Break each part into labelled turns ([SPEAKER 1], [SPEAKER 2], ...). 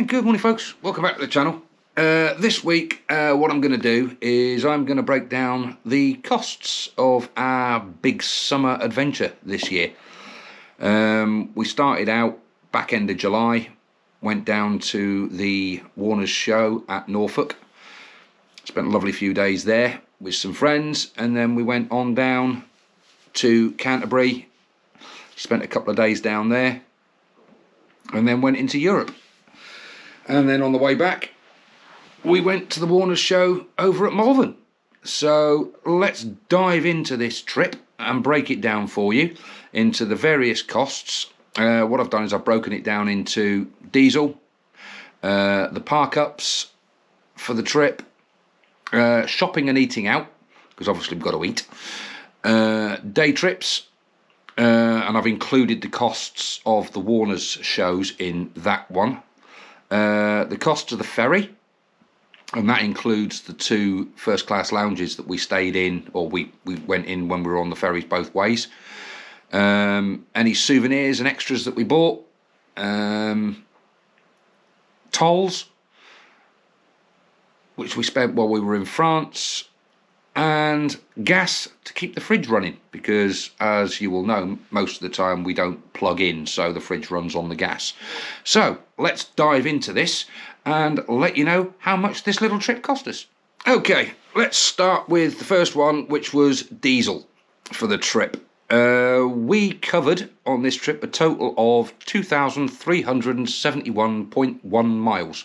[SPEAKER 1] Good morning, folks. Welcome back to the channel. This week, what I'm going to do is I'm going to break down the costs of our big summer adventure this year. We started out back end of July, went down to the Warner's show at Norfolk, spent a lovely few days there with some friends, and then we went on down to Canterbury, spent a couple of days down there, and then went into Europe. And then on the way back, we went to the Warner's show over at Malvern. So let's dive into this trip and break it down for you into the various costs. What I've done is I've broken it down into diesel, the park-ups for the trip, shopping and eating out, because obviously we've got to eat, day trips, and I've included the costs of the Warner's shows in that one. The cost of the ferry, and that includes the 2 first-class lounges that we stayed in, or we went in when we were on the ferries both ways. Any souvenirs and extras that we bought, tolls, which we spent while we were in France, and gas to keep the fridge running, because as you will know, most of the time we don't plug in, so the fridge runs on the gas. So let's dive into this and let you know how much this little trip cost us. Okay, let's start with the first one, which was diesel for the trip. We covered on this trip a total of 2,371.1 miles,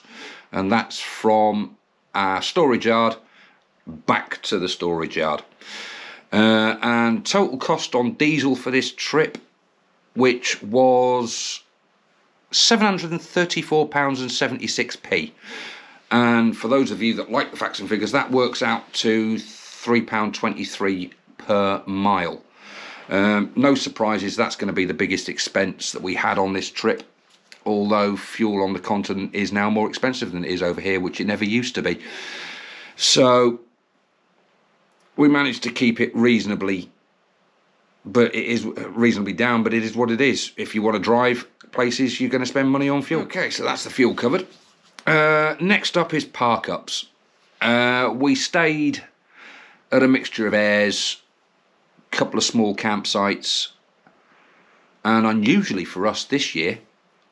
[SPEAKER 1] and that's from our storage yard back to the storage yard. And total cost on diesel for this trip, which was £734.76. And for those of you that like the facts and figures, that works out to £3.23 per mile. No surprises, that's going to be the biggest expense that we had on this trip, although fuel on the continent is now more expensive than it is over here, which it never used to be. So we managed to keep it reasonably, but it is reasonably down, but it is what it is. If you want to drive places, you're going to spend money on fuel. Okay, so that's the fuel covered. Next up is park-ups. We stayed at a mixture of Aires, a couple of small campsites, and unusually for us this year,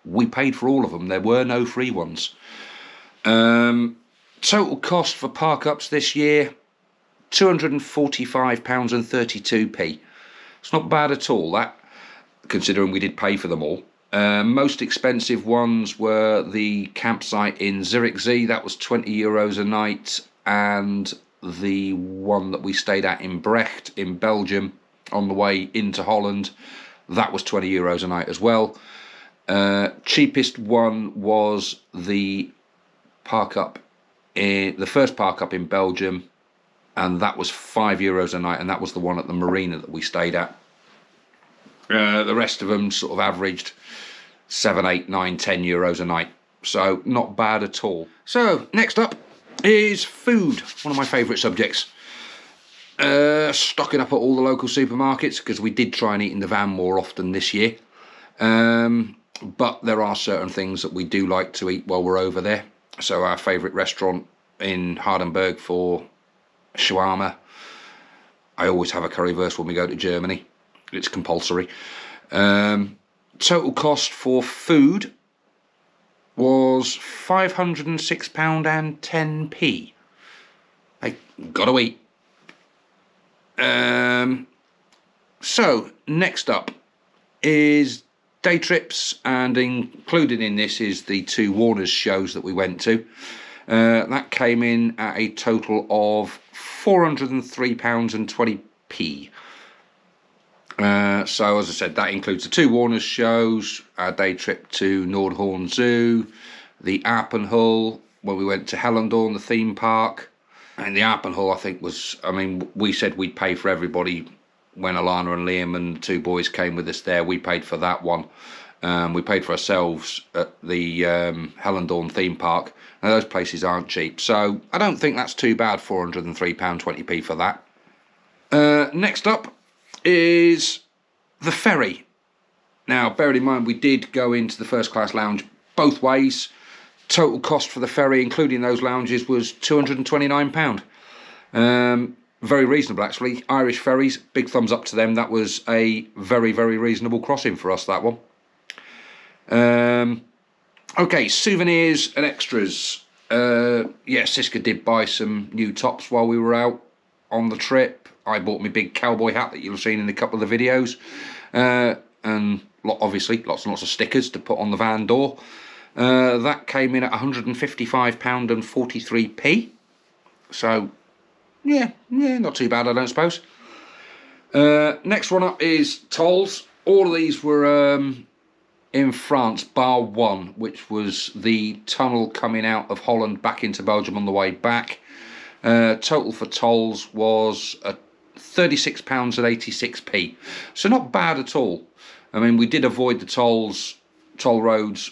[SPEAKER 1] we paid for all of them. There were no free ones. Total cost for park-ups this year, £245.32. It's not bad at all, that, considering we did pay for them all. Most expensive ones were the campsite in Zierikzee, that was €20 a night, and the one that we stayed at in Brecht in Belgium on the way into Holland, that was €20 a night as well. Cheapest one was the park-up, the first park-up in Belgium, and that was €5 a night, and that was the one at the marina that we stayed at. The rest of them sort of averaged €7, €8, €9, €10 a night, so not bad at all. So next up is food, one of my favourite subjects. Stocking up at all the local supermarkets, because we did try and eat in the van more often this year, but there are certain things that we do like to eat while we're over there. So our favourite restaurant in Hardenberg for shawarma. I always have a currywurst when we go to Germany. It's compulsory. Total cost for food was £506.10. I gotta eat. So next up is day trips, and included in this is the 2 Warner's shows that we went to. That came in at a total of £403.20. So as I said, that includes the 2 Warner's shows, our day trip to Nordhorn Zoo, the Aire, when we went to Hellendoorn, the theme park. And the Aire, I think, was, I mean, we said we'd pay for everybody when Alana and Liam and the 2 boys came with us there. We paid for that one. We paid for ourselves at the Hellendoorn theme park. Now, those places aren't cheap, so I don't think that's too bad, £403.20 for that. Next up is the ferry. Now, bearing in mind, we did go into the first class lounge both ways, total cost for the ferry, including those lounges, was £229. Very reasonable, actually. Irish ferries, big thumbs up to them. That was a very, very reasonable crossing for us, that one. Okay, souvenirs and extras. Yeah, Siska did buy some new tops while we were out on the trip. I bought my big cowboy hat that you'll have seen in a couple of the videos. And obviously lots and lots of stickers to put on the van door. That came in at £155.43. So, yeah, not too bad, I don't suppose. Next one up is tolls. All of these were in France, bar one, which was the tunnel coming out of Holland back into Belgium on the way back. Total for tolls was £36.86. So not bad at all. I mean, we did avoid the toll roads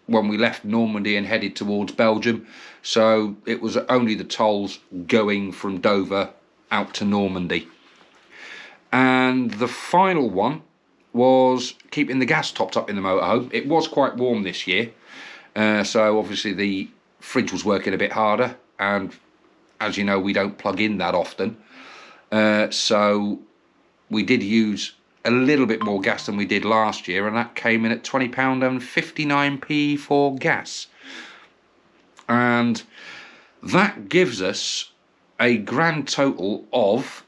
[SPEAKER 1] when we left Normandy and headed towards Belgium. So it was only the tolls going from Dover out to Normandy. And the final one was keeping the gas topped up in the motorhome. It was quite warm this year. So obviously the fridge was working a bit harder. And as you know, we don't plug in that often. So we did use a little bit more gas than we did last year, and that came in at £20.59 for gas. And that gives us a grand total of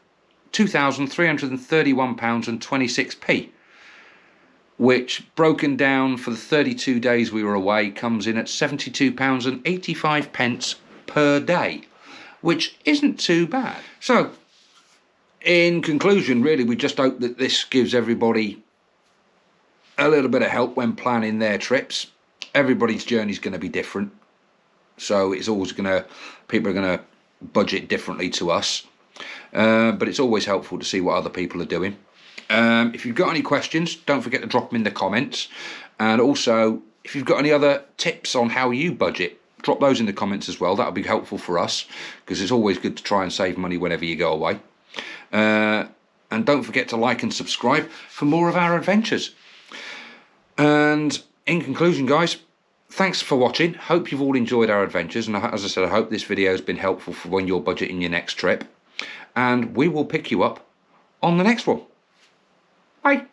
[SPEAKER 1] £2,331.26, which broken down for the 32 days we were away comes in at £72.85 per day, which isn't too bad. So in conclusion, really, we just hope that this gives everybody a little bit of help when planning their trips. Everybody's journey is going to be different, so it's always people are going to budget differently to us, but it's always helpful to see what other people are doing. If you've got any questions, don't forget to drop them in the comments, and also if you've got any other tips on how you budget, drop those in the comments as well. That'll be helpful for us, because it's always good to try and save money whenever you go away. And don't forget to like and subscribe for more of our adventures. And in conclusion, guys, thanks for watching. Hope you've all enjoyed our adventures, and as I said, I hope this video has been helpful for when you're budgeting your next trip, and we will pick you up on the next one. Bye.